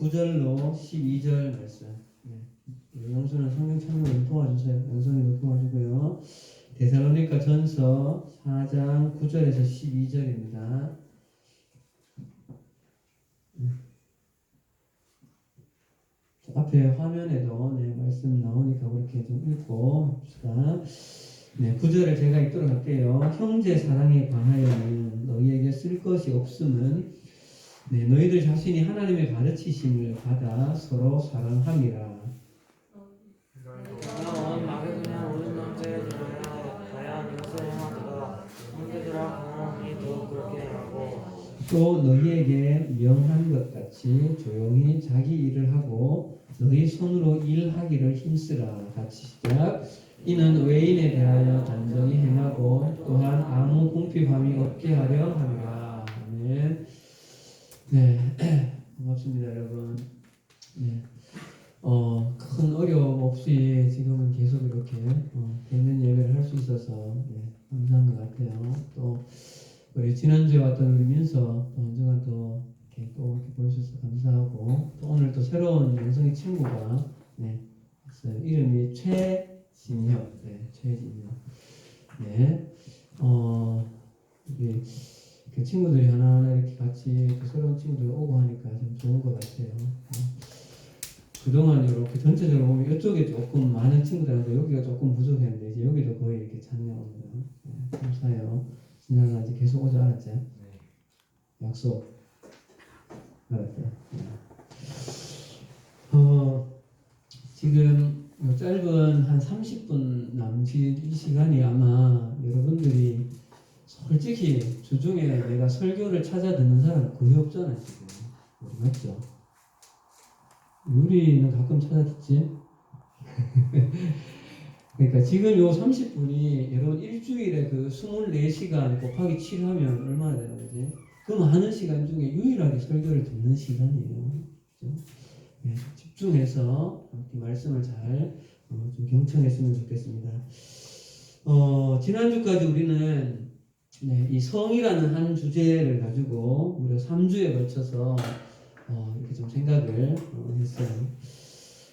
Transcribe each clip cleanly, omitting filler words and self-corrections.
9절로 12절 말씀. 영수는 성경 참고를 도와주세요. 영성이도 도와주고요. 데살로니가 전서 4장 9절에서 12절입니다. 앞에 화면에도 말씀 나오니까 그렇게 좀 읽고 봅시다. 9절을 제가 읽도록 할게요. 형제 사랑에 관하여는 너희에게 쓸 것이 없음은 너희들 자신이 하나님의 가르치심을 받아 서로 사랑함이라. 또 너희에게 명한 것 같이 조용히 자기 일을 하고 너희 손으로 일하기를 힘쓰라. 같이 시작. 이는 외인에 대하여 단정히 행하고 또한 아무 궁핍함이 없게 하려 함이라. 아멘. 반갑습니다, 여러분. 큰 어려움 없이 지금은 계속 이렇게 대면 예배를 할 수 있어서 감사한 것 같아요. 또 우리 지난주에 왔던 우리 민서 한 주간 또 이렇게 보여주셔서 감사하고, 또 오늘 또 새로운 영성의 친구가 있어요. 이름이 최진혁. 최진혁. 이게 그 친구들이 하나하나 이렇게 같이 또 새로운 친구들 오고 하니까 좀 좋은 것 같아요. 그동안 이렇게 전체적으로 보면 이쪽에 조금 많은 친구들한테 여기가 조금 부족했는데 이제 여기도 거의 이렇게 찾네옵니다. 감사해요. 진양아 이제 계속 오자, 알았지? 약속. 알았죠? 지금 짧은 한 30분 남짓 이 시간이 아마 여러분들이 솔직히 주중에 내가 설교를 찾아 듣는 사람 거의 없잖아 지금. 맞죠? 우리는 가끔 찾아 듣지? 그러니까 지금 요 30분이 여러분 일주일에 그 24시간 곱하기 7 하면 얼마나 되는 거지? 그 많은 시간 중에 유일하게 설교를 듣는 시간이에요. 그렇죠? 집중해서 이 말씀을 잘 좀 경청했으면 좋겠습니다. 지난주까지 우리는 이 성이라는 한 주제를 가지고 무려 3주에 걸쳐서 이렇게 좀 생각을 했어요.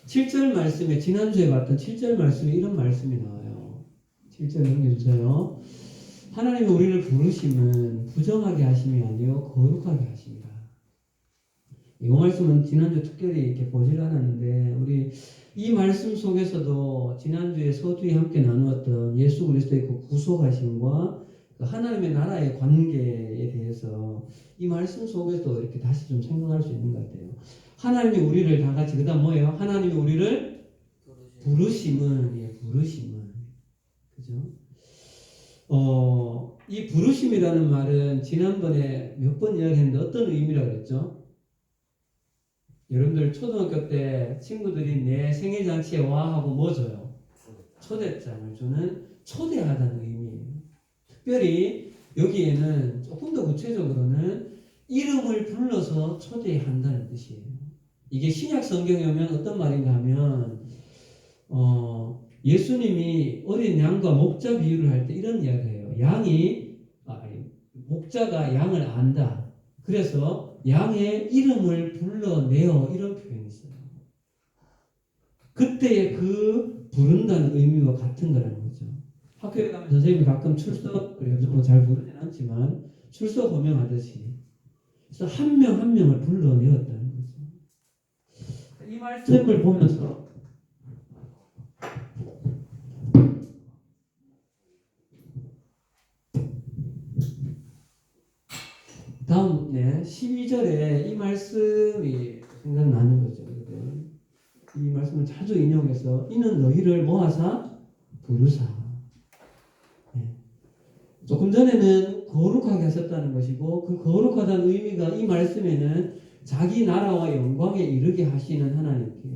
7절 말씀에, 지난주에 봤던 7절 말씀에 이런 말씀이 나와요. 7절 넘겨주세요. 하나님이 우리를 부르심은 부정하게 하심이 아니요 거룩하게 하심이라. 이 말씀은 지난주 특별히 이렇게 보질 않았는데, 우리 이 말씀 속에서도 지난주에 서두에 함께 나누었던 예수 그리스도의 그 구속하심과 하나님의 나라의 관계에 대해서 이 말씀 속에서 이렇게 다시 좀 생각할 수 있는 것 같아요. 하나님이 우리를 다 같이, 그 다음 뭐예요? 하나님이 우리를 부르심은, 그죠? 이 부르심이라는 말은 지난번에 몇 번 이야기했는데 어떤 의미라고 그랬죠? 여러분들 초등학교 때 친구들이 내 생일잔치에 와 하고 뭐 줘요? 초대장을 주는, 초대하다는 의미예요. 특별히 여기에는 조금 더 구체적으로는 이름을 불러서 초대한다는 뜻이에요. 이게 신약 성경에 오면 어떤 말인가 하면 예수님이 어린 양과 목자 비유를 할 때 이런 이야기를 해요. 목자가 양을 안다. 그래서 양의 이름을 불러내어, 이런 표현이 있어요. 그때의 그 부른다는 의미와 같은 거라는 거죠. 학교에 가면 선생님이 가끔 출석, 요즘 잘 부르진 않지만 출석 호명하듯이, 그래서 한 명 한 명을 불러내었다는 거죠. 이 말씀을 보면서 다음 12절에 이 말씀이 생각나는 거죠. 이 말씀을 자주 인용해서 이는 너희를 모아사 부르사. 조금 전에는 거룩하게 하셨다는 것이고, 그 거룩하다는 의미가 이 말씀에는 자기 나라와 영광에 이르게 하시는 하나님께,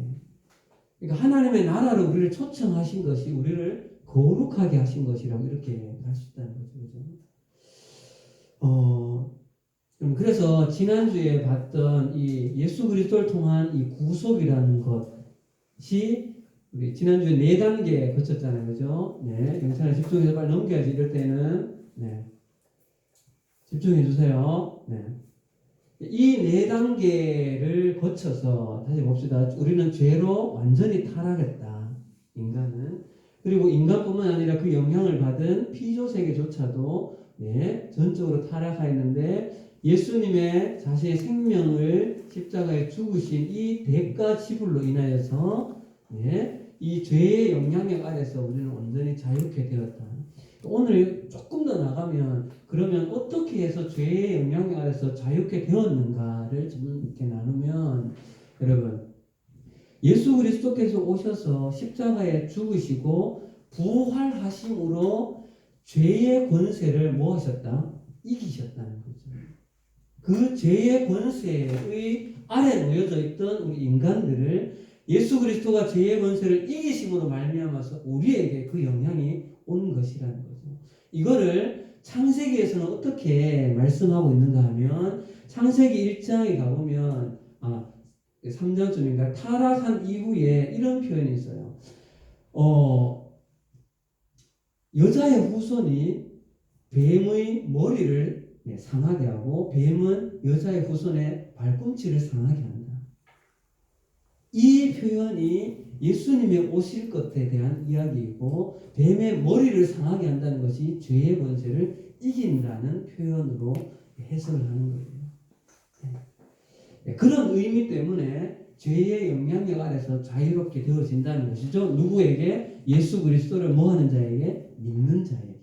그러니까 하나님의 나라로 우리를 초청하신 것이 우리를 거룩하게 하신 것이라고 이렇게 할 수 있다는 거죠. 그래서 지난주에 봤던 이 예수 그리스도를 통한 이 구속이라는 것이 우리 지난주에 4단계 거쳤잖아요. 그죠? 영찬아 집중해서 빨리 넘겨야지. 이럴 때는 집중해 주세요. 이 네 단계를 거쳐서 다시 봅시다. 우리는 죄로 완전히 타락했다. 인간은. 그리고 인간뿐만 아니라 그 영향을 받은 피조세계조차도 전적으로 타락하였는데 예수님의 자신의 생명을 십자가에 죽으신 이 대가 지불로 인하여서 이 죄의 영향력 아래서 우리는 완전히 자유케 되었다. 오늘 조금 더 나가면 그러면 어떻게 해서 죄의 영향력 아래서 자유케 되었는가를 좀 이렇게 나누면 여러분 예수 그리스도께서 오셔서 십자가에 죽으시고 부활하심으로 죄의 권세를 뭐 하셨다? 이기셨다는 거죠. 그 죄의 권세의 아래 놓여져 있던 우리 인간들을 예수 그리스도가 죄의 권세를 이기심으로 말미암아서 우리에게 그 영향이 온 것이라는 거죠. 이거를 창세기에서는 어떻게 말씀하고 있는가 하면 창세기 1장에 가보면 3장쯤인가 타락한 이후에 이런 표현이 있어요. 여자의 후손이 뱀의 머리를 상하게 하고 뱀은 여자의 후손의 발꿈치를 상하게 한다. 이 표현이 예수님의 오실 것에 대한 이야기이고 뱀의 머리를 상하게 한다는 것이 죄의 권세를 이긴다는 표현으로 해석을 하는 거예요. 그런 의미 때문에 죄의 영향력 아래서 자유롭게 되어진다는 것이죠. 누구에게? 예수 그리스도를 뭐하는 자에게? 믿는 자에게.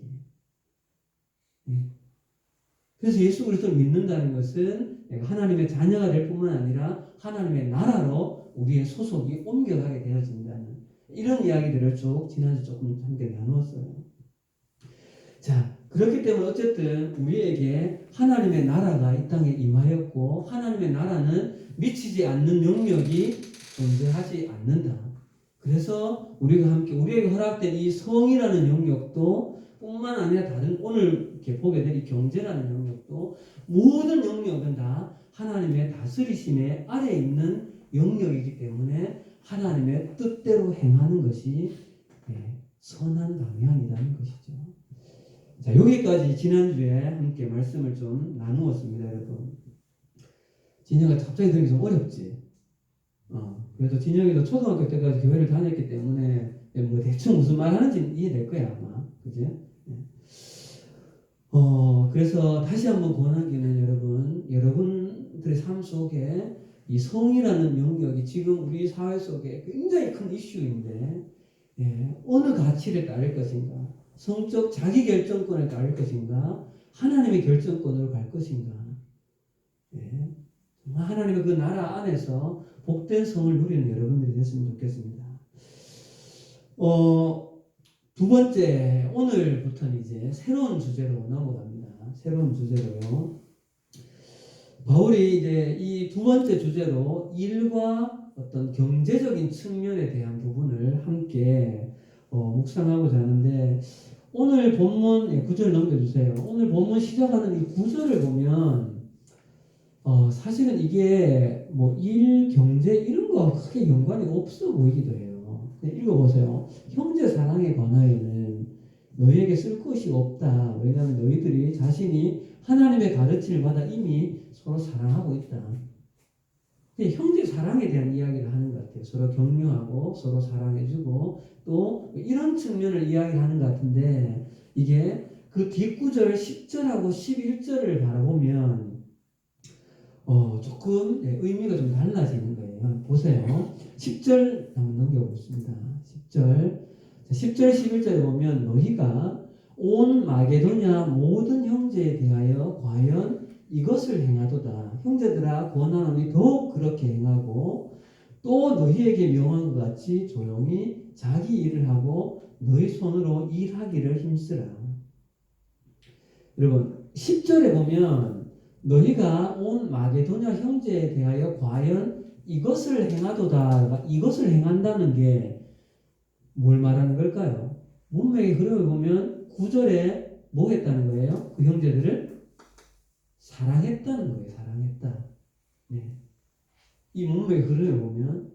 그래서 예수 그리스도를 믿는다는 것은 하나님의 자녀가 될 뿐만 아니라 하나님의 나라로 우리의 소속이 옮겨가게 되어진다는 이런 이야기들을 쭉 지난주 조금 함께 나누었어요. 자, 그렇기 때문에 어쨌든 우리에게 하나님의 나라가 이 땅에 임하였고 하나님의 나라는 미치지 않는 영역이 존재하지 않는다. 그래서 우리가 함께 우리에게 허락된 이 성이라는 영역도 뿐만 아니라 다른 오늘 이렇게 보게 될 이 경제라는 영역도 모든 영역은 다 하나님의 다스리심의 아래에 있는 영역이기 때문에 하나님의 뜻대로 행하는 것이 선한 방향이라는 것이죠. 자, 여기까지 지난주에 함께 말씀을 좀 나누었습니다, 여러분. 진영아 갑자기 들으기 좀 어렵지? 그래도 진영이도 초등학교 때까지 교회를 다녔기 때문에 뭐 대충 무슨 말 하는지 이해될 거야, 아마. 그지? 그래서 다시 한번 권하기는 여러분들의 삶 속에 이 성이라는 영역이 지금 우리 사회 속에 굉장히 큰 이슈인데, 어느 가치를 따를 것인가? 성적 자기 결정권을 따를 것인가? 하나님의 결정권으로 갈 것인가? 정말 하나님의 그 나라 안에서 복된 성을 누리는 여러분들이 됐으면 좋겠습니다. 두 번째, 오늘부터는 이제 새로운 주제로 넘어갑니다. 새로운 주제로요. 바울이 이제 이 두 번째 주제로 일과 어떤 경제적인 측면에 대한 부분을 함께 묵상하고자 하는데, 오늘 본문 9절 넘겨주세요. 오늘 본문 시작하는 이 9절을 보면 사실은 이게 뭐 일, 경제 이런 거와 크게 연관이 없어 보이기도 해요. 읽어보세요. 형제 사랑에 관하여는 너희에게 쓸 것이 없다. 왜냐하면 너희들이 자신이 하나님의 가르침을 받아 이미 서로 사랑하고 있다. 형제 사랑에 대한 이야기를 하는 것 같아요. 서로 격려하고 서로 사랑해주고 또 이런 측면을 이야기하는 것 같은데, 이게 그 뒷구절 10절하고 11절을 바라보면 조금 의미가 좀 달라지는 거예요. 보세요. 10절 한번 넘겨보겠습니다. 10절 11절에 보면 너희가 온 마게도냐 모든 형제에 대하여 과연 이것을 행하도다. 형제들아 권하노니 더욱 그렇게 행하고 또 너희에게 명한 것 같이 조용히 자기 일을 하고 너희 손으로 일하기를 힘쓰라. 여러분 10절에 보면 너희가 온 마게도냐 형제에 대하여 과연 이것을 행하도다. 이것을 행한다는 게 뭘 말하는 걸까요? 문맥의 흐름을 보면 9절에 뭐 했다는 거예요? 그 형제들을 사랑했다는 거예요. 사랑했다. 이 문맥의 흐름을 보면,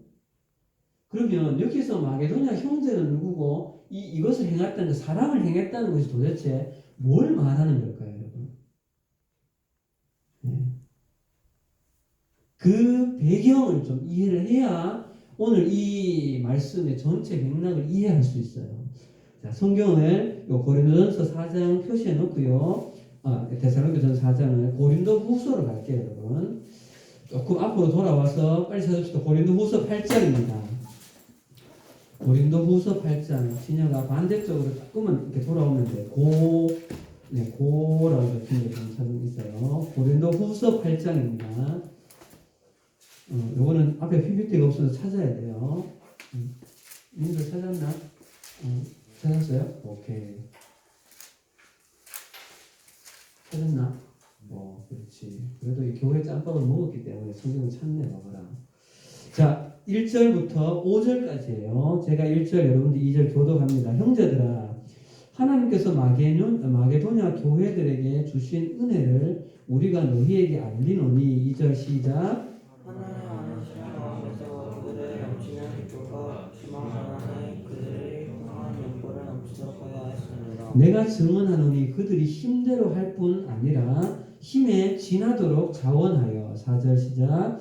그러면 여기서 마게도냐 형제는 누구고 이것을 행했다는, 사랑을 행했다는 것이 도대체 뭘 말하는 걸까요, 여러분? 그 배경을 좀 이해를 해야 오늘 이 말씀의 전체 맥락을 이해할 수 있어요. 자, 성경을 요 고린도전서 4장 표시해 놓고요. 데살로니가전서 4장을 고린도후서로 갈게요, 여러분. 조금 앞으로 돌아와서 빨리 찾읍시다. 고린도후서 8장입니다. 고린도후서 8장. 진영아 반대쪽으로 조금은 이렇게 돌아오면 돼. 고라고 적힌 게 좀 찾은 있어요. 고린도후서 8장입니다. 요거는 앞에 PPT가 없어서 찾아야 돼요. 님들 찾았나? 찾았어요? 오케이. 찾았나? 그렇지. 그래도 이 교회 짬밥을 먹었기 때문에 성경을 찾네, 봐봐라. 자, 1절부터 5절까지예요. 제가 1절, 여러분들 2절 교독합니다. 형제들아, 하나님께서 마게도냐 교회들에게 주신 은혜를 우리가 너희에게 알리노니. 2절 시작. 하나님 안에서 마음에서 그들의 넘치는 기쁨과 희망하나니 그들의 평안한 연보를 넘치도록 하여 하였습니다. 내가 증언하노니 그들이 힘대로 할 뿐 아니라 힘에 지나도록 자원하여. 4절 시작.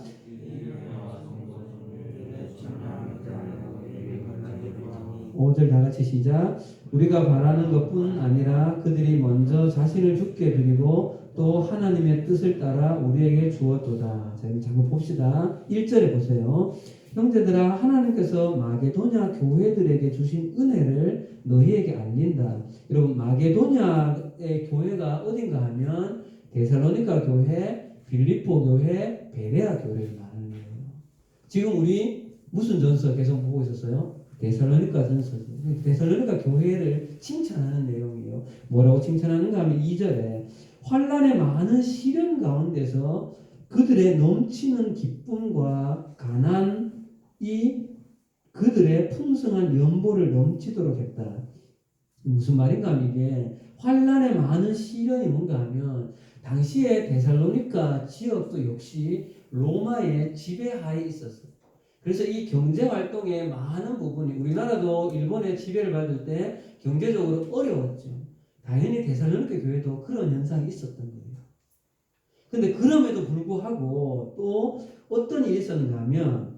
5절 다같이 시작. 우리가 바라는 것뿐 아니라 그들이 먼저 자신을 죽게 드리고 또 하나님의 뜻을 따라 우리에게 주었도다. 자, 이거 잠깐 봅시다. 1절에 보세요. 형제들아, 하나님께서 마게도냐 교회들에게 주신 은혜를 너희에게 알린다. 여러분, 마게도냐의 교회가 어딘가 하면 데살로니가 교회, 빌립보 교회, 베레아 교회를 말하는 거예요. 지금 우리 무슨 전서 계속 보고 있었어요? 데살로니가 전서죠. 데살로니가 교회를 칭찬하는 내용이에요. 뭐라고 칭찬하는가 하면 2절에 환난의 많은 시련 가운데서 그들의 넘치는 기쁨과 가난이 그들의 풍성한 연보를 넘치도록 했다. 무슨 말인가 하면 이게 환난의 많은 시련이 뭔가 하면 당시에 데살로니가 지역도 역시 로마의 지배하에 있었어요. 그래서 이 경제활동의 많은 부분이 우리나라도 일본의 지배를 받을 때 경제적으로 어려웠죠. 당연히 데살로니가 교회도 그런 현상이 있었던 거예요. 근데 그럼에도 불구하고 또 어떤 일이 있었는가 하면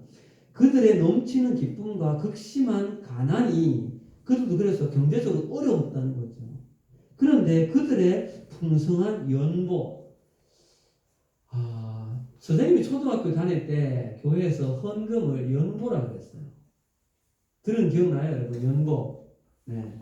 그들의 넘치는 기쁨과 극심한 가난이 그들도 그래서 경제적으로 어려웠다는 거죠. 그런데 그들의 풍성한 연보, 선생님이 초등학교 다닐 때 교회에서 헌금을 연보라고 했어요. 들은 기억나요, 여러분? 연보. 네.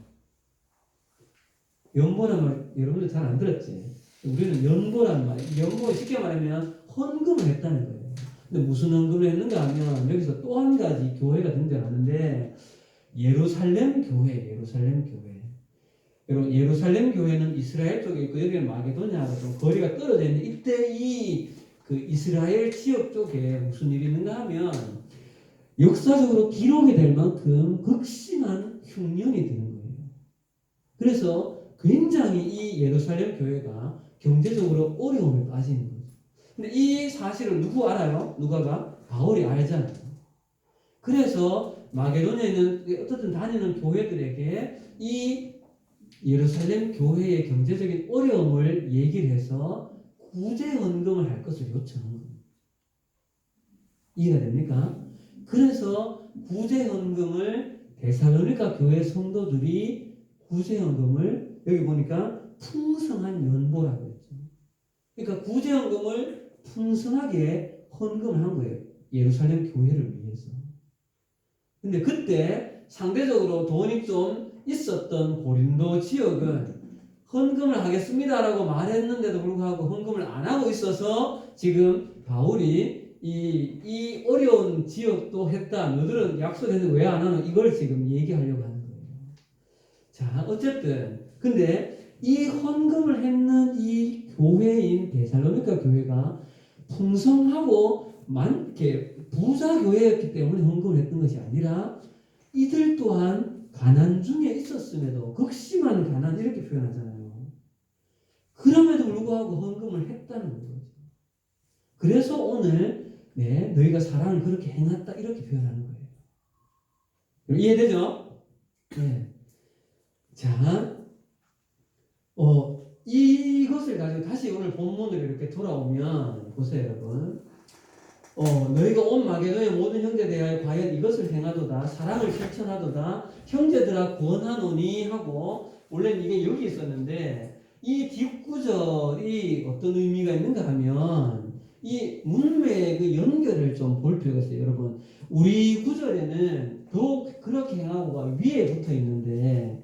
연보란 말 여러분들 잘 안 들었지? 우리는 연보란 말, 연보 쉽게 말하면 헌금을 했다는 거예요. 근데 무슨 헌금을 했는가 하면 여기서 또 한 가지 교회가 등장하는데 예루살렘 교회. 여러분, 예루살렘 교회는 이스라엘 쪽에 있고 여기는 마게도냐하고 좀 거리가 떨어져 있는데 이때 그 이스라엘 지역 쪽에 무슨 일이 있는가 하면 역사적으로 기록이 될 만큼 극심한 흉년이 드는 거예요. 그래서 굉장히 이 예루살렘 교회가 경제적으로 어려움에 빠지는 거죠. 근데 이 사실을 누구 알아요? 누가가? 바울이 알잖아요. 그래서 마게도냐에는 어떻든 다니는 교회들에게 이 예루살렘 교회의 경제적인 어려움을 얘기를 해서 구제 헌금을 할 것을 요청한 겁니다. 이해가 됩니까? 그래서 구제 헌금을 데살로니가 교회 성도들이 구제 헌금을 여기 보니까 풍성한 연보라고 했죠. 그러니까 구제 헌금을 풍성하게 헌금을 한 거예요. 예루살렘 교회를 위해서. 근데 그때 상대적으로 돈이 좀 있었던 고린도 지역은 헌금을 하겠습니다라고 말했는데도 불구하고 헌금을 안 하고 있어서 지금 바울이 이 어려운 지역도 했다. 너희들은 약속했는데 왜 안 하노? 이걸 지금 얘기하려고 하는 거예요. 자, 어쨌든 근데 이 헌금을 했는 이 교회인 데살로니가 교회가 풍성하고 많게 부자 교회였기 때문에 헌금을 했던 것이 아니라 이들 또한 가난 중에 있었음에도 극심한 가난 이렇게 표현하잖아요. 그럼에도 불구하고 헌금을 했다는 거죠. 그래서 오늘 너희가 사랑을 그렇게 행했다 이렇게 표현하는 거예요. 이해되죠? 네. 자, 이것을 가지고 다시 오늘 본문으로 이렇게 돌아오면 보세요, 여러분. 너희가 온 마게도의 모든 형제 대하여 과연 이것을 행하도다 사랑을 실천하도다 형제들아 구원하노니 하고 원래는 이게 여기 있었는데 이 뒷구절이 어떤 의미가 있는가 하면 이 문맥의 연결을 좀 볼 필요가 있어요. 여러분 우리 구절에는 더욱 그렇게 행하고가 위에 붙어 있는데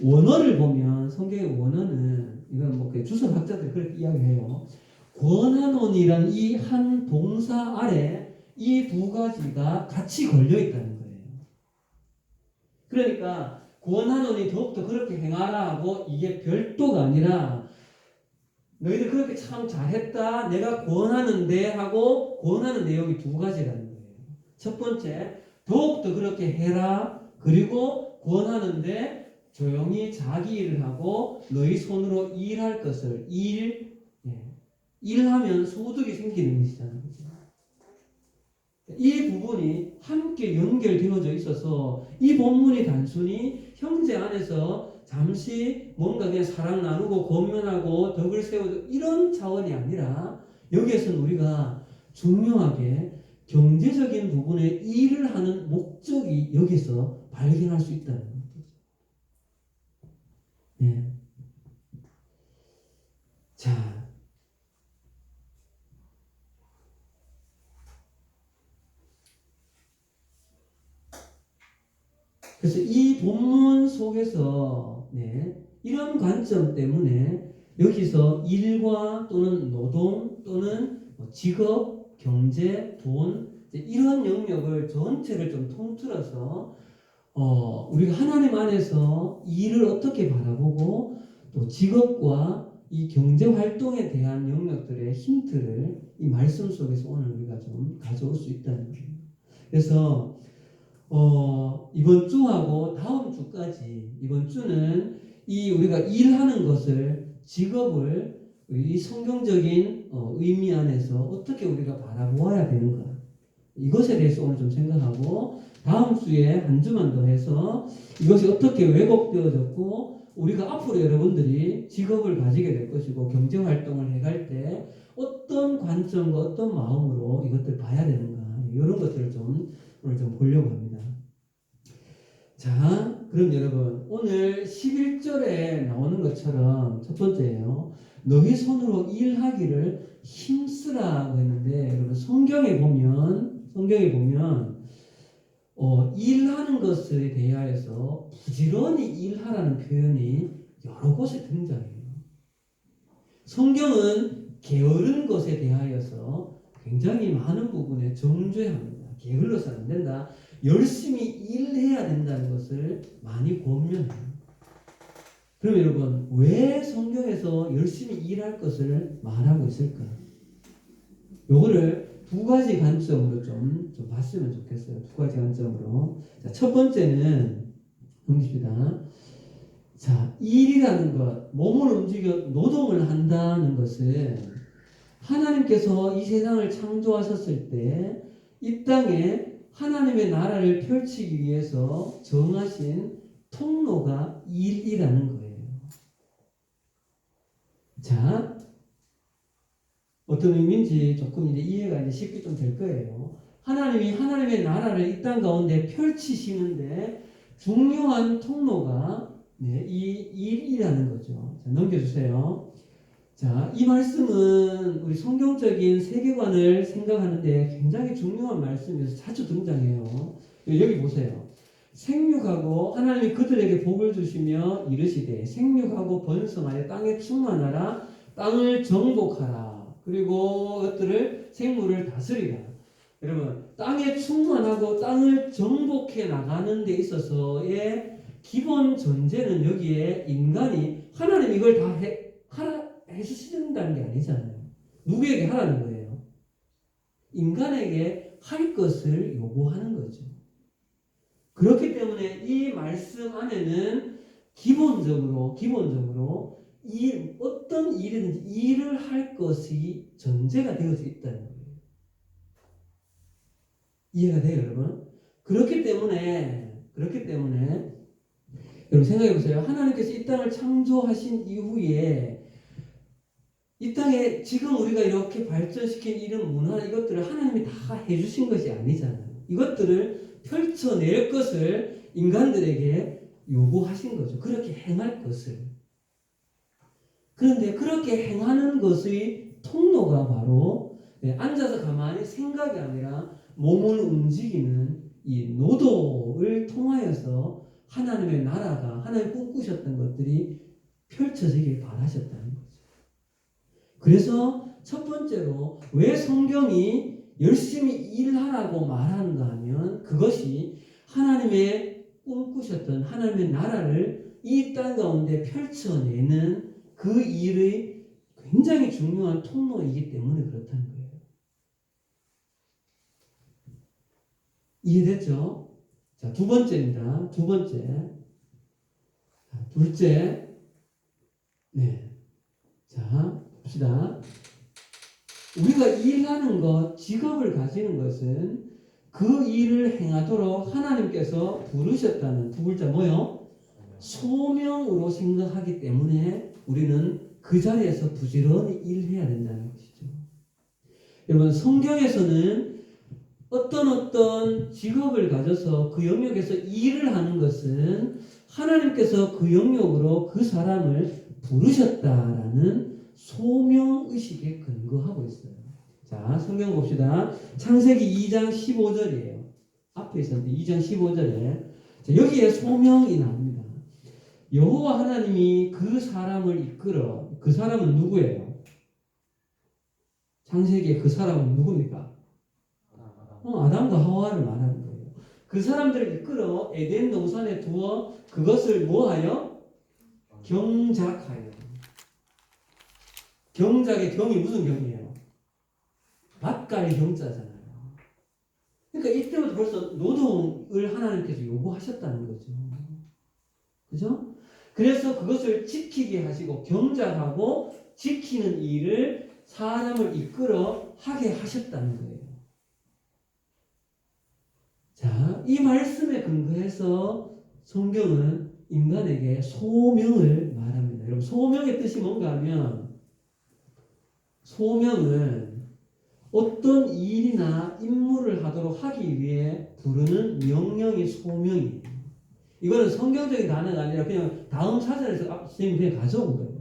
원어를 보면 성경의 원어는 이건 뭐 주석학자들이 그렇게 이야기해요. 권하노니란 이 한 동사 아래 이 두 가지가 같이 걸려 있다는 거예요. 그러니까 권하노니 더욱더 그렇게 행하라 하고 이게 별도가 아니라 너희들 그렇게 참 잘했다 내가 권하는데 하고 권하는 내용이 두 가지라는 거예요. 첫 번째 더욱더 그렇게 해라 그리고 권하는데 조용히 자기 일을 하고 너희 손으로 일할 것을 일하면 소득이 생기는 것이잖아요. 이 부분이 함께 연결되어져 있어서 이 본문이 단순히 형제 안에서 잠시 뭔가 그냥 사랑 나누고 권면하고 덕을 세우고 이런 차원이 아니라 여기에서는 우리가 중요하게 경제적인 부분에 일을 하는 목적이 여기서 발견할 수 있다는 거죠. 예. 자. 그래서 이 본문 속에서 이런 관점 때문에 여기서 일과 또는 노동 또는 직업, 경제, 돈 이런 영역을 전체를 좀 통틀어서 우리가 하나님 안에서 일을 어떻게 바라보고 또 직업과 이 경제 활동에 대한 영역들의 힌트를 이 말씀 속에서 오늘 우리가 좀 가져올 수 있다는 거예요. 그래서 이번 주하고 다음 주까지 이번 주는 이 우리가 일하는 것을 직업을 이 성경적인 의미 안에서 어떻게 우리가 바라보아야 되는가 이것에 대해서 오늘 좀 생각하고 다음 주에 한 주만 더 해서 이것이 어떻게 왜곡되어졌고 우리가 앞으로 여러분들이 직업을 가지게 될 것이고 경제활동을 해갈 때 어떤 관점과 어떤 마음으로 이것들 봐야 되는가 이런 것들을 좀 오늘 좀 보려고 합니다. 자, 그럼 여러분 오늘 11절에 나오는 것처럼 첫 번째예요. 너희 손으로 일하기를 힘쓰라고 했는데 여러분 성경에 보면 일하는 것에 대하여서 부지런히 일하라는 표현이 여러 곳에 등장해요. 성경은 게으른 것에 대하여서 굉장히 많은 부분에 정죄합니다. 게을러서는 안 된다. 열심히 일해야 된다는 것을 많이 권면해요. 그럼 여러분 왜 성경에서 열심히 일할 것을 말하고 있을까? 요거를 두 가지 관점으로 좀 봤으면 좋겠어요. 두 가지 관점으로. 자, 첫 번째는 넘깁시다. 자, 일이라는 것, 몸을 움직여 노동을 한다는 것은 하나님께서 이 세상을 창조하셨을 때 이 땅에 하나님의 나라를 펼치기 위해서 정하신 통로가 일이라는 거예요. 자, 어떤 의미인지 조금 이제 이해가 이제 쉽게 좀 될 거예요. 하나님이 하나님의 나라를 이 땅 가운데 펼치시는데 중요한 통로가 이 일이라는 거죠. 자, 넘겨주세요. 자, 이 말씀은 우리 성경적인 세계관을 생각하는데 굉장히 중요한 말씀이어서 자주 등장해요. 여기 보세요. 생육하고 하나님이 그들에게 복을 주시며 이르시되 생육하고 번성하여 땅에 충만하라 땅을 정복하라 그리고 그것들을 생물을 다스리라. 여러분 땅에 충만하고 땅을 정복해 나가는 데 있어서의 기본 전제는 여기에 인간이 하나님 이걸 다 하라 해주신다는 게 아니잖아요. 누구에게 하라는 거예요? 인간에게 할 것을 요구하는 거죠. 그렇기 때문에 이 말씀 안에는 기본적으로 어떤 일이든지 일을 할 것이 전제가 되어져 있다는 거예요. 이해가 돼요, 여러분? 그렇기 때문에 여러분 생각해 보세요. 하나님께서 이 땅을 창조하신 이후에 이 땅에 지금 우리가 이렇게 발전시킨 이런 문화 이것들을 하나님이 다 해주신 것이 아니잖아요. 이것들을 펼쳐낼 것을 인간들에게 요구하신 거죠. 그렇게 행할 것을. 그런데 그렇게 행하는 것의 통로가 바로 앉아서 가만히 생각이 아니라 몸을 움직이는 이 노동을 통하여서 하나님의 나라가 하나님 꿈꾸셨던 것들이 펼쳐지길 바라셨다는 거죠. 그래서 첫 번째로 왜 성경이 열심히 일하라고 말하는가 하면 그것이 하나님의 꿈꾸셨던 하나님의 나라를 이 땅 가운데 펼쳐내는 그 일의 굉장히 중요한 통로이기 때문에 그렇다는 거예요. 이해됐죠? 자, 두 번째입니다. 두 번째. 자, 둘째. 네. 자, 봅시다. 우리가 일하는 것, 직업을 가지는 것은 그 일을 행하도록 하나님께서 부르셨다는 두 글자 뭐요? 소명으로 생각하기 때문에 우리는 그 자리에서 부지런히 일해야 된다는 것이죠. 여러분, 성경에서는 어떤 직업을 가져서 그 영역에서 일을 하는 것은 하나님께서 그 영역으로 그 사람을 부르셨다라는 소명의식에 근거하고 있어요. 자, 성경 봅시다. 창세기 2장 15절이에요. 앞에 있었는데 2장 15절에 여기에 소명이 나옵니다. 여호와 하나님이 그 사람을 이끌어, 그 사람은 누구예요? 창세기에 그 사람은 누굽니까? 아담과 하와를 말하는 거예요. 그 사람들을 이끌어 에덴 동산에 두어 그것을 뭐하여? 경작하여. 경작의 경이 무슨 경이에요? 밭갈 경자잖아요. 그러니까 이때부터 벌써 노동을 하나님께서 요구하셨다는 거죠. 그죠? 그래서 그것을 지키게 하시고 경작하고 지키는 일을 사람을 이끌어 하게 하셨다는 거예요. 자, 이 말씀에 근거해서 성경은 인간에게 소명을 말합니다. 여러분, 소명의 뜻이 뭔가 하면 소명은 어떤 일이나 임무를 하도록 하기 위해 부르는 명령이 소명이에요. 이거는 성경적인 단어가 아니라 그냥 다음 사전에서 선생님이 그냥 가져온 거예요.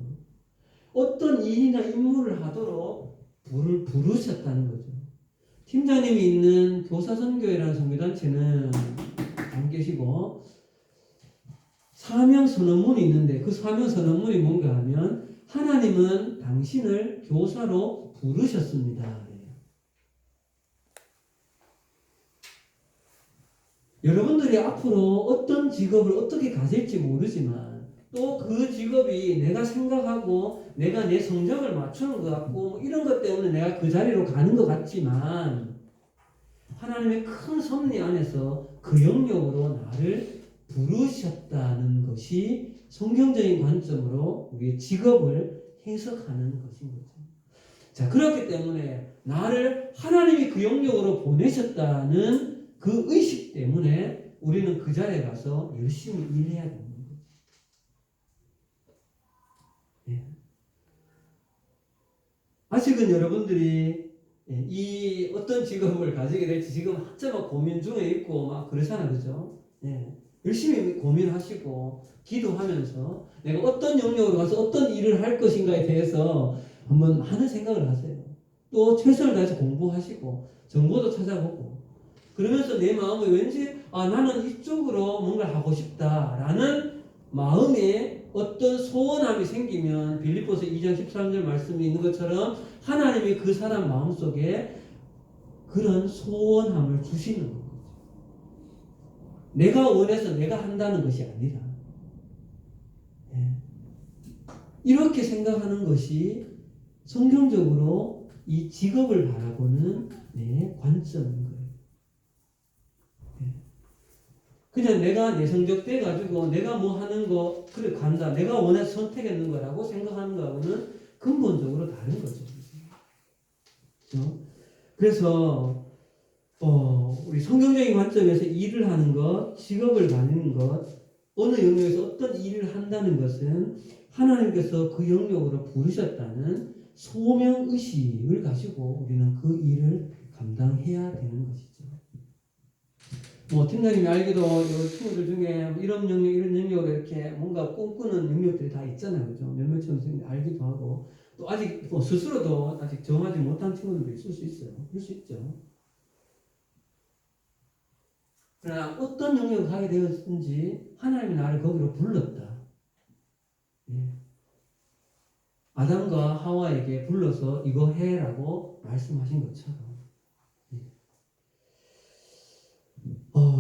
어떤 일이나 임무를 하도록 부르셨다는 거죠. 팀장님이 있는 교사선교회라는 선교단체는 안 계시고 사명선언문이 있는데 그 사명선언문이 뭔가 하면 하나님은 당신을 교사로 부르셨습니다. 여러분들이 앞으로 어떤 직업을 어떻게 가질지 모르지만 또 그 직업이 내가 생각하고 내가 내 성적을 맞추는 것 같고 이런 것 때문에 내가 그 자리로 가는 것 같지만 하나님의 큰 섭리 안에서 그 영역으로 나를 부르셨다는 것이 성경적인 관점으로 우리의 직업을 해석하는 것인 거죠. 자, 그렇기 때문에 나를 하나님이 그 영역으로 보내셨다는 그 의식 때문에 우리는 그 자리에 가서 열심히 일해야 되는 거죠. 예. 아직은 여러분들이 이 어떤 직업을 가지게 될지 지금 한참 막 고민 중에 있고 막 그러잖아요. 그죠? 예. 열심히 고민하시고 기도하면서 내가 어떤 영역으로 가서 어떤 일을 할 것인가에 대해서 한번 많은 생각을 하세요. 또 최선을 다해서 공부하시고 정보도 찾아보고 그러면서 내 마음에 왠지 나는 이쪽으로 뭔가를 하고 싶다라는 마음에 어떤 소원함이 생기면 빌립보서 2장 13절 말씀이 있는 것처럼 하나님이 그 사람 마음속에 그런 소원함을 주시는 거죠. 내가 원해서 내가 한다는 것이 아니라 이렇게 생각하는 것이 성경적으로 이 직업을 바라보는 내 관점인 거예요. 그냥 내가 내 성적 떼가지고 내가 뭐 하는 거 그래 간다 내가 원해서 선택했는 거라고 생각하는 거하고는 근본적으로 다른 거죠. 그렇죠? 그래서 우리 성경적인 관점에서 일을 하는 것, 직업을 가지는 것, 어느 영역에서 어떤 일을 한다는 것은 하나님께서 그 영역으로 부르셨다는 소명의식을 가지고 우리는 그 일을 감당해야 되는 것이죠. 뭐 팀장님이 알기도 요 친구들 중에 이런 영역 이런 영역을 이렇게 뭔가 꿈꾸는 영역들이 다 있잖아요. 그죠? 몇몇 친구들이 알기도 하고 또 아직 뭐 스스로도 아직 정하지 못한 친구들도 있을 수 있어요. 그럴 수 있죠. 그러나 어떤 영역을 하게 되었든지 하나님이 나를 거기로 불렀다. 예. 아담과 하와에게 불러서 이거 해라고 말씀하신 것처럼. 예.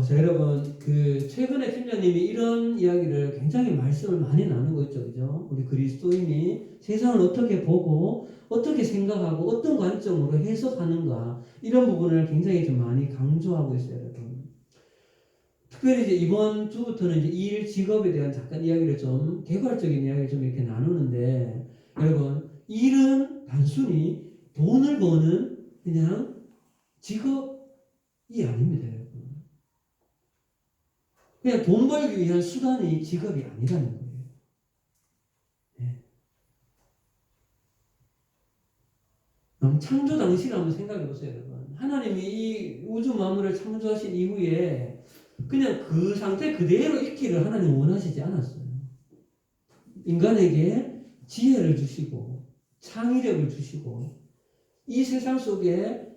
자, 여러분, 최근에 팀장님이 이런 이야기를 굉장히 말씀을 많이 나누고 있죠. 그죠? 우리 그리스도인이 세상을 어떻게 보고, 어떻게 생각하고, 어떤 관점으로 해석하는가, 이런 부분을 굉장히 좀 많이 강조하고 있어요, 여러분. 특별히 이제 이번 주부터는 이제 일, 직업에 대한 잠깐 이야기를 좀, 개괄적인 이야기를 좀 이렇게 나누는데, 여러분, 일은 단순히 돈을 버는 그냥 직업이 아닙니다, 여러분. 그냥 돈 벌기 위한 수단이 직업이 아니라는 거예요. 네. 창조 당시를 한번 생각해 보세요, 여러분. 하나님이 이 우주 만물을 창조하신 이후에 그냥 그 상태 그대로 있기를 하나님 원하시지 않았어요. 인간에게 지혜를 주시고 창의력을 주시고 이 세상 속에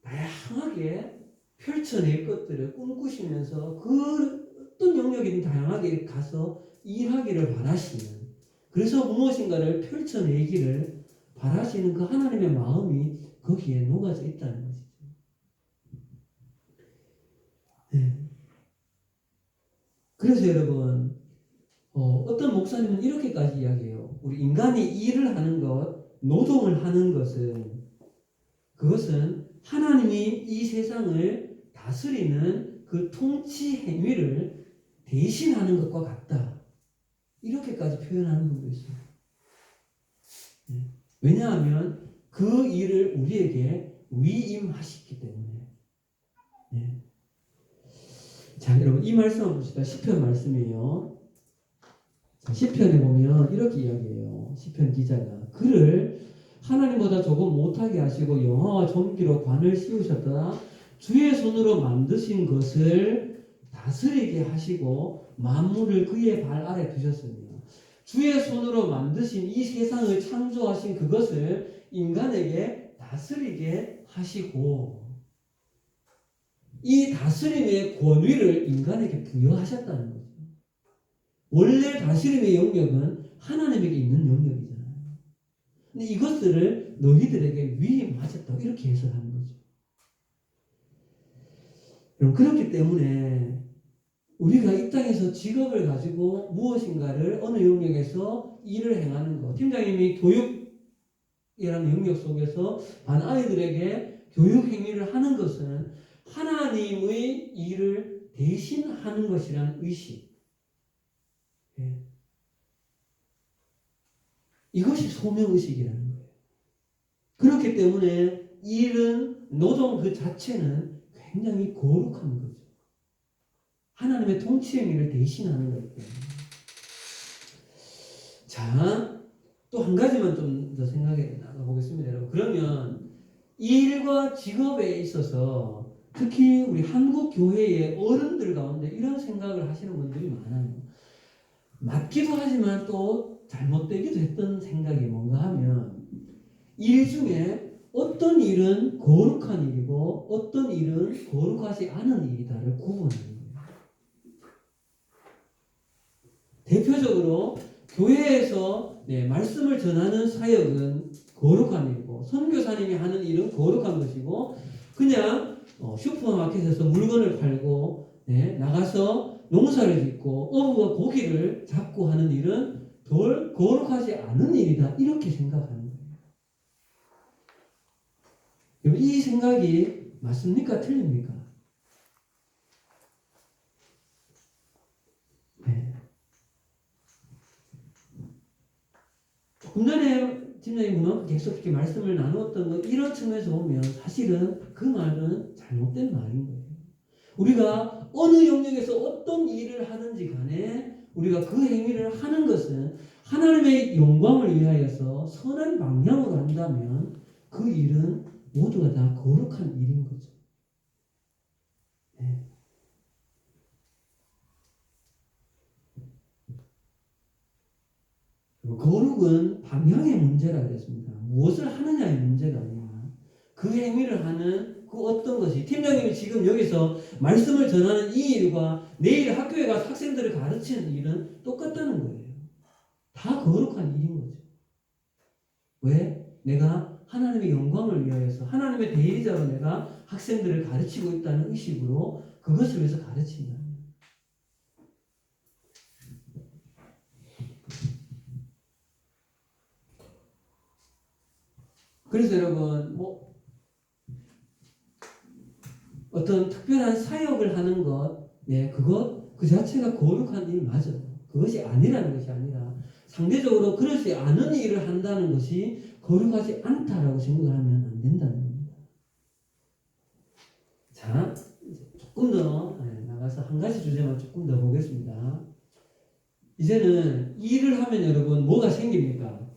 다양하게 펼쳐낼 것들을 꿈꾸시면서 그 어떤 영역이든 다양하게 가서 일하기를 바라시는, 그래서 무엇인가를 펼쳐내기를 바라시는 그 하나님의 마음이 거기에 녹아져 있다는 것이죠. 네. 그래서 여러분, 어떤 목사님은 이렇게까지 이야기해요. 우리 인간이 일을 하는 것, 노동을 하는 것은, 그것은 하나님이 이 세상을 다스리는 그 통치 행위를 대신하는 것과 같다. 이렇게까지 표현하는 분도 있어요. 네. 왜냐하면 그 일을 우리에게 위임하셨기 때문에. 네. 자, 여러분 이 말씀 한번 봅시다. 시편 말씀이에요. 자, 시편에 보면 이렇게 이야기해요. 시편 기자가 그를 하나님보다 조금 못하게 하시고 영화와 존귀로 관을 씌우셨다. 주의 손으로 만드신 것을 다스리게 하시고 만물을 그의 발 아래 두셨습니다. 주의 손으로 만드신 이 세상을 창조하신 그것을 인간에게 다스리게 하시고 이 다스림의 권위를 인간에게 부여하셨다는 거죠. 원래 다스림의 영역은 하나님에게 있는 영역이잖아요. 근데 이것들을 너희들에게 위임하셨다고 이렇게 해석하는 거죠. 여러분, 그렇기 때문에 우리가 이 땅에서 직업을 가지고 무엇인가를 어느 영역에서 일을 행하는 것, 팀장님이 교육이라는 영역 속에서 반 아이들에게 교육 행위를 하는 것은 하나님의 일을 대신하는 것이라는 의식. 예. 이것이 소명의식이라는 거예요. 그렇기 때문에 일은, 노동 그 자체는 굉장히 거룩한 거죠. 하나님의 통치 행위를 대신하는 거기 때문에. 자, 또 한 가지만 좀 더 생각해 나가보겠습니다, 여러분. 그러면 일과 직업에 있어서 특히 우리 한국 교회의 어른들 가운데 이런 생각을 하시는 분들이 많아요. 맞기도 하지만 또 잘못되기도 했던 생각이 뭔가 하면 일 중에 어떤 일은 거룩한 일이고 어떤 일은 거룩하지 않은 일이다를 구분하는 거예요. 대표적으로 교회에서 말씀을 전하는 사역은 거룩한 일이고 선교사님이 하는 일은 거룩한 것이고 그냥 슈퍼마켓에서 물건을 팔고 나가서 농사를 짓고 어부가 고기를 잡고 하는 일은 덜 거룩하지 않은 일이다 이렇게 생각하는 거예요. 이 생각이 맞습니까? 틀립니까? 조금 전에 팀장님은 계속 이렇게 말씀을 나누었던 것 이런 측면에서 보면 사실은 그 말은 잘못된 말인 거예요. 우리가 어느 영역에서 어떤 일을 하든지 간에 우리가 그 행위를 하는 것은 하나님의 영광을 위하여서 선한 방향으로 한다면 그 일은 모두가 다 거룩한 일인 거죠. 네. 거룩은 방향의 문제라 그랬습니다. 무엇을 하느냐의 문제가 아니라 그 행위를 하는 그 어떤 것이, 팀장님이 지금 여기서 말씀을 전하는 이 일과 내일 학교에 가서 학생들을 가르치는 일은 똑같다는 거예요. 다 거룩한 일인 거죠. 왜? 내가 하나님의 영광을 위하여서 하나님의 대리자로 내가 학생들을 가르치고 있다는 의식으로 그것을 위해서 가르친다. 그래서 여러분, 어떤 특별한 사역을 하는 것, 그 자체가 거룩한 일 맞아요. 그것이 아니라는 것이 아니라 상대적으로 그렇지 않은 일을 한다는 것이 거룩하지 않다라고 생각하면 안 된다는 겁니다. 자, 조금 더 나가서 한 가지 주제만 조금 더 보겠습니다. 이제는 일을 하면 여러분 뭐가 생깁니까?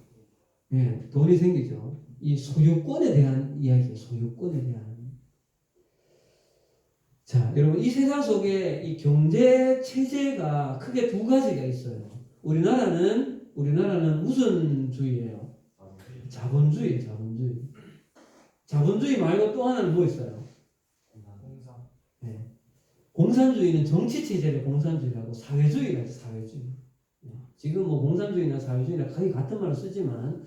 돈이 생기죠. 이 소유권에 대한 이야기예요. 소유권에 대한. 자, 여러분 이 세상 속에 이 경제 체제가 크게 두 가지가 있어요. 우리나라는 무슨 주의예요? 자본주의, 자본주의. 자본주의 말고 또 하나는 뭐 있어요? 네. 공산주의는 정치 체제를 공산주의라고 사회주의라고 사회주의. 지금 뭐 공산주의나 사회주의나 거의 같은 말을 쓰지만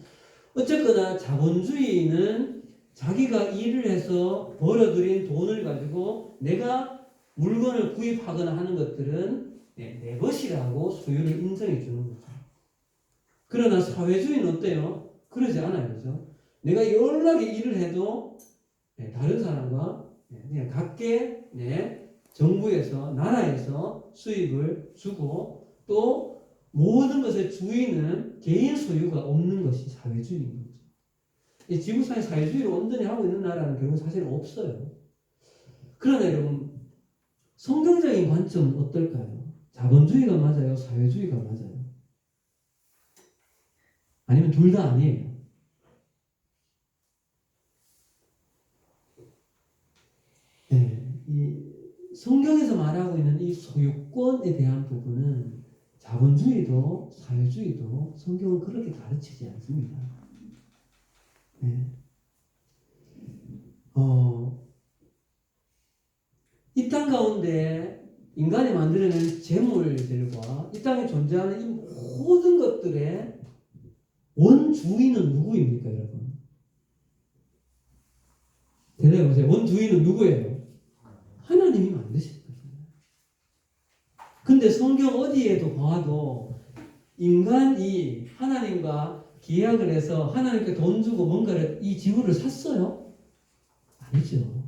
어쨌거나 자본주의는 자기가 일을 해서 벌어들인 돈을 가지고 내가 물건을 구입하거나 하는 것들은 내 것이라고 소유를 인정해 주는 거죠. 그러나 사회주의는 어때요? 그러지 않아요. 그죠? 내가 연락에 일을 해도 다른 사람과 그냥 각계 정부에서 나라에서 수입을 주고 또 모든 것의 주인은 개인 소유가 없는 것이 사회주의인 거죠. 이 지구상의 사회주의를 온전히 하고 있는 나라는 결국 사실 없어요. 그러나 여러분 성경적인 관점은 어떨까요? 자본주의가 맞아요? 사회주의가 맞아요? 아니면 둘 다 아니에요? 이 성경에서 말하고 있는 이 소유권에 대한 부분은 자본주의도 사회주의도 성경은 그렇게 가르치지 않습니다. 이 땅 가운데 인간이 만들어낸 재물들과 이 땅에 존재하는 이 모든 것들의 원주인은 누구입니까, 여러분? 대답해보세요. 원주인은 누구예요? 하나님이 만드신 거예요. 근데 성경 어디에도 봐도 인간이 하나님과 계약을 해서 하나님께 돈 주고 뭔가를 이 지구를 샀어요? 아니죠.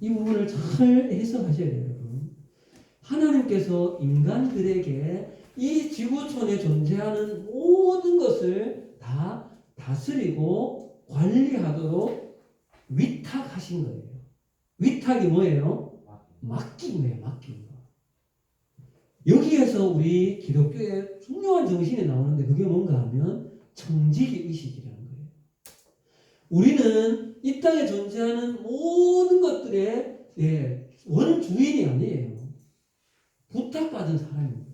이 부분을 잘 해석하셔야 돼요, 여러분. 하나님께서 인간들에게 이 지구촌에 존재하는 모든 것을 다 다스리고 관리하도록 위탁하신 거예요. 위탁이 뭐예요? 맡긴 거예요, 맡긴 거. 여기에서 우리 기독교의 중요한 정신이 나오는데 그게 뭔가 하면 청지기 의식이라는 거예요. 우리는 이 땅에 존재하는 모든 것들의 원주인이 아니에요. 부탁받은 사람인 거죠.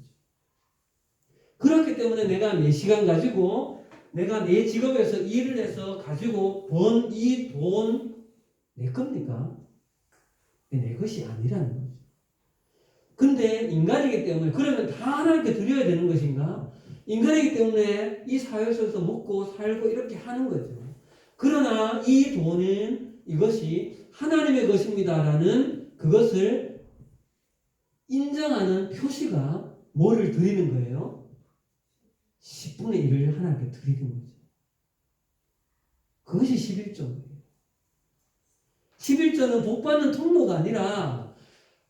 그렇기 때문에 내가 몇 시간 가지고 내가 내 직업에서 일을 해서 가지고 번 이 돈 내 겁니까? 내 것이 아니라는 거죠. 근데 인간이기 때문에 그러면 다 하나님께 드려야 되는 것인가? 인간이기 때문에 이 사회 속에서 먹고 살고 이렇게 하는 거죠. 그러나 이 돈은 이것이 하나님의 것입니다라는 그것을 인정하는 표시가 뭐를 드리는 거예요? 10분의 1을 하나님께 드리는 거죠. 그것이 11조예요. 11조는 복받는 통로가 아니라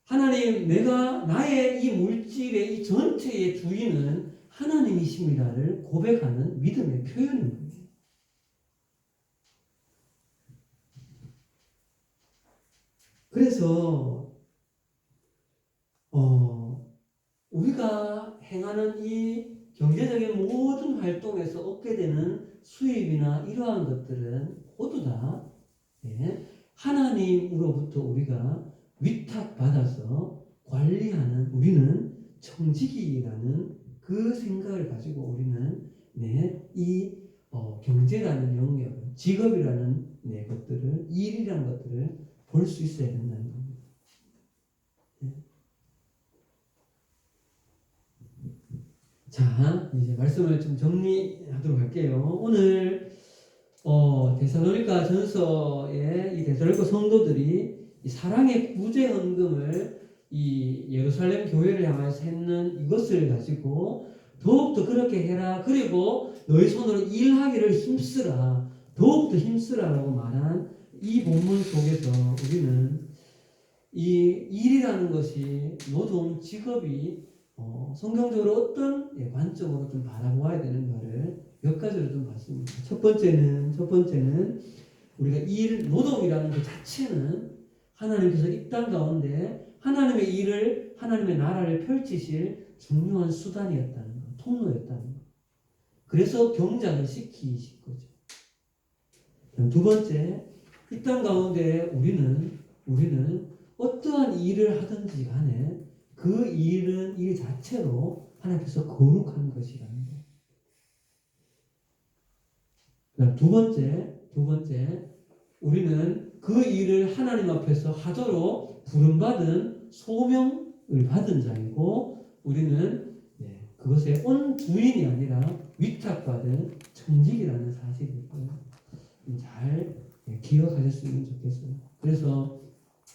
하나님, 내가 나의 이 물질의 이 전체의 주인은 하나님이십니다를 고백하는 믿음의 표현인 거예요. 그래서 우리가 행하는 이 경제적인 모든 활동에서 얻게 되는 수입이나 이러한 것들은 모두 다 하나님으로부터 우리가 위탁받아서 관리하는 우리는 청지기라는 그 생각을 가지고 우리는 이 경제라는 영역, 직업이라는 것들을, 일이라는 것들을 볼 수 있어야 된다는 겁니다. 자, 이제 말씀을 좀 정리하도록 할게요. 오늘 데살로니가 전서의 이 데살로니가 성도들이 이 사랑의 구제 헌금을 이 예루살렘 교회를 향해서 했는 이것을 가지고 더욱더 그렇게 해라. 그리고 너희 손으로 일하기를 힘쓰라. 더욱더 힘쓰라라고 말한 이 본문 속에서 우리는 이 일이라는 것이 노동, 직업이 성경적으로 어떤 관점으로 좀 바라보아야 되는가를 몇 가지로 좀 봤습니다. 첫 번째는 우리가 일, 노동이라는 것 자체는 하나님께서 이 땅 가운데 하나님의 일을, 하나님의 나라를 펼치실 중요한 수단이었다는 것, 통로였다는 것. 그래서 경작을 시키신 거죠. 두 번째, 이 땅 가운데 우리는 어떠한 일을 하든지 간에 그 일은 일 자체로 하나님께서 거룩한 것이라는 거. 두 번째, 우리는 그 일을 하나님 앞에서 하도록 부름받은 소명을 받은 자이고 우리는 그것의 온 부인이 아니라 위탁받은 청직이라는 사실을 잘 기억하셨으면 좋겠어요. 그래서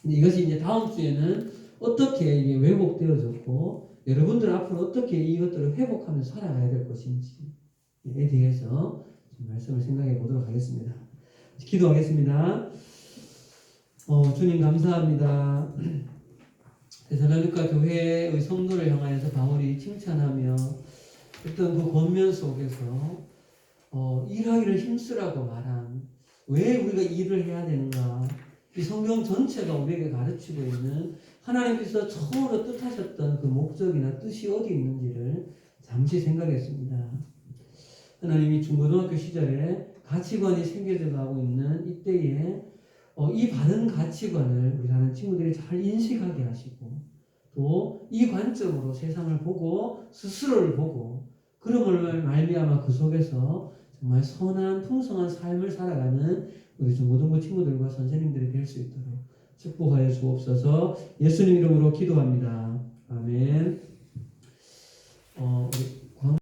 이것이 이제 다음 주에는 어떻게 이게 왜곡되어졌고 여러분들 앞으로 어떻게 이것들을 회복하면서 살아가야 될 것인지에 대해서 말씀을 생각해 보도록 하겠습니다. 기도하겠습니다. 주님 감사합니다. 데살로니가 교회의 성도를 향하여서 바울이 칭찬하며 어떤 그 권면 속에서 일하기를 힘쓰라고 말한 왜 우리가 일을 해야 되는가, 이 성경 전체가 우리에게 가르치고 있는 하나님께서 처음으로 뜻하셨던 그 목적이나 뜻이 어디 있는지를 잠시 생각했습니다. 하나님이 중고등학교 시절에 가치관이 생겨져 가고 있는 이때에 이 바른 가치관을 우리 하는 친구들이 잘 인식하게 하시고 또 이 관점으로 세상을 보고 스스로를 보고 그럼을 말미암아 그 속에서 정말 선한 풍성한 삶을 살아가는 우리 중고등부 친구들과 선생님들이 될 수 있도록 축복하여 주옵소서. 예수님 이름으로 기도합니다. 아멘. 우리